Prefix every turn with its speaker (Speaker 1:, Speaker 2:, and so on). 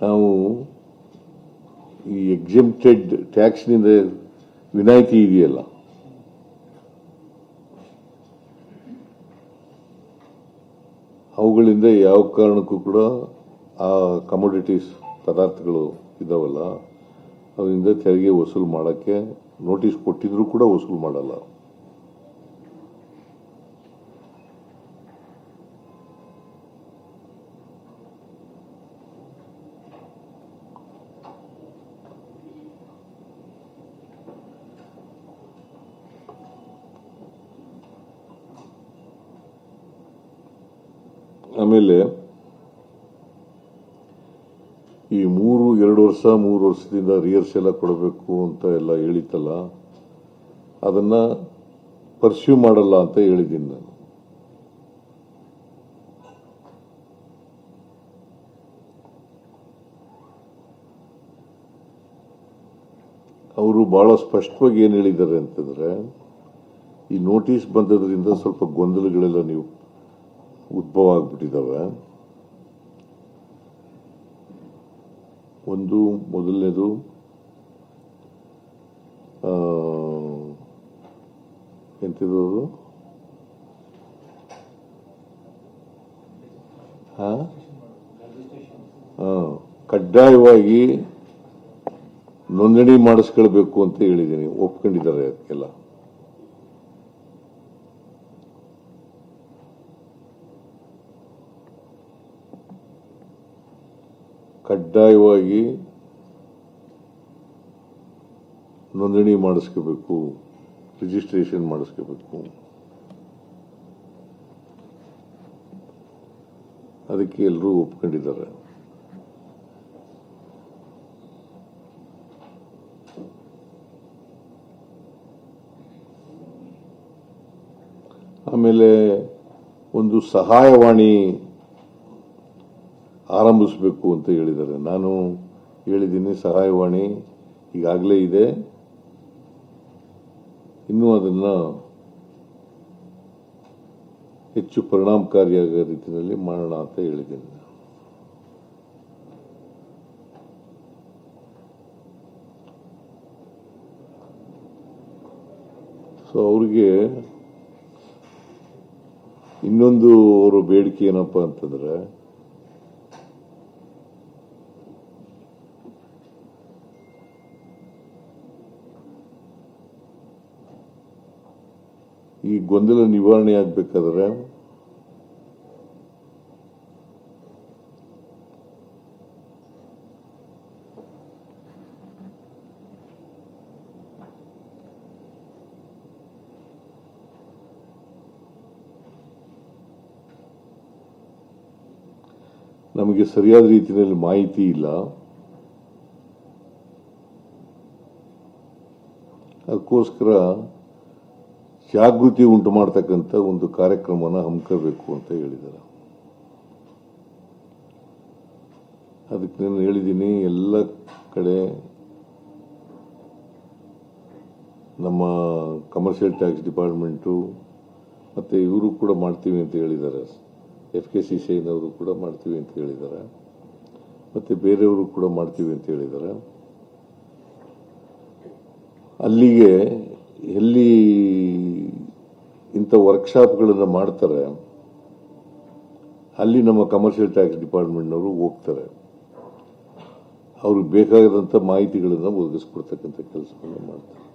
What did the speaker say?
Speaker 1: ನಾವು ಈ ಎಕ್ಸೆಂಪ್ಟೆಡ್ ಟ್ಯಾಕ್ಸ್ನಿಂದ ವಿನಾಯಿತಿ ಇದೆಯಲ್ಲ, ಅವುಗಳಿಂದ ಯಾವ ಕಾರಣಕ್ಕೂ ಕೂಡ ಆ ಕಮೋಡಿಟೀಸ್ ಪದಾರ್ಥಗಳು ಇದಾವಲ್ಲ ಅವರಿಂದ ತೆರಿಗೆ ವಸೂಲು ಮಾಡೋಕ್ಕೆ ನೋಟಿಸ್ ಕೊಟ್ಟಿದ್ರು ಕೂಡ ವಸೂಲು ಮಾಡಲ್ಲ. ಆಮೇಲೆ ಈ 2 ವರ್ಷ 3 ವರ್ಷದಿಂದ ರಿಯರ್ಸ್ ಎಲ್ಲ ಕೊಡಬೇಕು ಅಂತ ಎಲ್ಲ ಹೇಳಿತ್ತಲ್ಲ, ಅದನ್ನ ಪರ್ಸ್ಯೂ ಮಾಡಲ್ಲ ಅಂತ ಹೇಳಿದ್ದೀನಿ ನಾನು. ಅವರು ಬಹಳ ಸ್ಪಷ್ಟವಾಗಿ ಏನ್ ಹೇಳಿದ್ದಾರೆ ಅಂತಂದ್ರೆ, ಈ ನೋಟಿಸ್ ಬಂದದ್ರಿಂದ ಸ್ವಲ್ಪ ಗೊಂದಲಗಳೆಲ್ಲ ನೀವು ಉದ್ಭವ ಆಗ್ಬಿಟ್ಟಿದ್ದಾವೆ. ಒಂದು ಮೊದಲನೇದು ಎಂತಿರೋದು ಕಡ್ಡಾಯವಾಗಿ ನೋಂದಣಿ ಮಾಡಿಸ್ಕೊಳ್ಬೇಕು ಅಂತ ಹೇಳಿದ್ದೀನಿ, ಒಪ್ಕೊಂಡಿದ್ದಾರೆ ಅದಕ್ಕೆಲ್ಲ. ಕಡ್ಡಾಯವಾಗಿ ನೋಂದಣಿ ಮಾಡಿಸ್ಕೋಬೇಕು, ರಿಜಿಸ್ಟ್ರೇಷನ್ ಮಾಡಿಸ್ಕೋಬೇಕು. ಅದಕ್ಕೆ ಎಲ್ಲರೂ ಒಪ್ಕೊಂಡಿದ್ದಾರೆ. ಆಮೇಲೆ ಒಂದು ಸಹಾಯವಾಣಿ ಆರಂಭಿಸಬೇಕು ಅಂತ ಹೇಳಿದ್ದಾರೆ. ನಾನು ಹೇಳಿದ್ದೀನಿ, ಸಹಾಯವಾಣಿ ಈಗಾಗಲೇ ಇದೆ, ಇನ್ನೂ ಅದನ್ನ ಹೆಚ್ಚು ಪರಿಣಾಮಕಾರಿಯಾದ ರೀತಿಯಲ್ಲಿ ಮಾಡೋಣ ಅಂತ ಹೇಳಿದ್ದೀನಿ. ಸೊ ಅವ್ರಿಗೆ ಇನ್ನೊಂದು ಅವರ ಬೇಡಿಕೆ ಏನಪ್ಪಾ ಅಂತಂದ್ರೆ, ಈ ಗೊಂದಲ ನಿವಾರಣೆ ಆಗಬೇಕಾದ್ರೆ ನಮಗೆ ಸರಿಯಾದ ರೀತಿಯಲ್ಲಿ ಮಾಹಿತಿ ಇಲ್ಲ. ಅದಕ್ಕೋಸ್ಕರ ಜಾಗೃತಿ ಉಂಟು ಮಾಡತಕ್ಕಂಥ ಒಂದು ಕಾರ್ಯಕ್ರಮನ ಹಮ್ಮಿಕೋಬೇಕು ಅಂತ ಹೇಳಿದ್ದಾರೆ. ಅದಕ್ಕೆ ನಾನು ಹೇಳಿದ್ದೀನಿ, ಎಲ್ಲ ಕಡೆ ನಮ್ಮ ಕಮರ್ಷಿಯಲ್ ಟ್ಯಾಕ್ಸ್ ಡಿಪಾರ್ಟ್ಮೆಂಟು ಮತ್ತೆ ಇವರು ಕೂಡ ಮಾಡ್ತೀವಿ ಅಂತ ಹೇಳಿದ್ದಾರೆ. FKCCIನವರು ಕೂಡ ಮಾಡ್ತೀವಿ ಅಂತ ಹೇಳಿದ್ದಾರೆ, ಮತ್ತೆ ಬೇರೆಯವರು ಕೂಡ ಮಾಡ್ತೀವಿ ಅಂತ ಹೇಳಿದ್ದಾರೆ. ಅಲ್ಲಿಗೆ ಎಲ್ಲಿ ಇಂಥ ವರ್ಕ್ಶಾಪ್ಗಳನ್ನು ಮಾಡ್ತಾರೆ ಅಲ್ಲಿ ನಮ್ಮ ಕಮರ್ಷಿಯಲ್ ಟ್ಯಾಕ್ಸ್ ಡಿಪಾರ್ಟ್ಮೆಂಟ್ನವರು ಹೋಗ್ತಾರೆ, ಅವ್ರಿಗೆ ಬೇಕಾದಂಥ ಮಾಹಿತಿಗಳನ್ನು ಒದಗಿಸ್ಕೊಡ್ತಕ್ಕಂಥ ಕೆಲಸವನ್ನು ಮಾಡ್ತಾರೆ.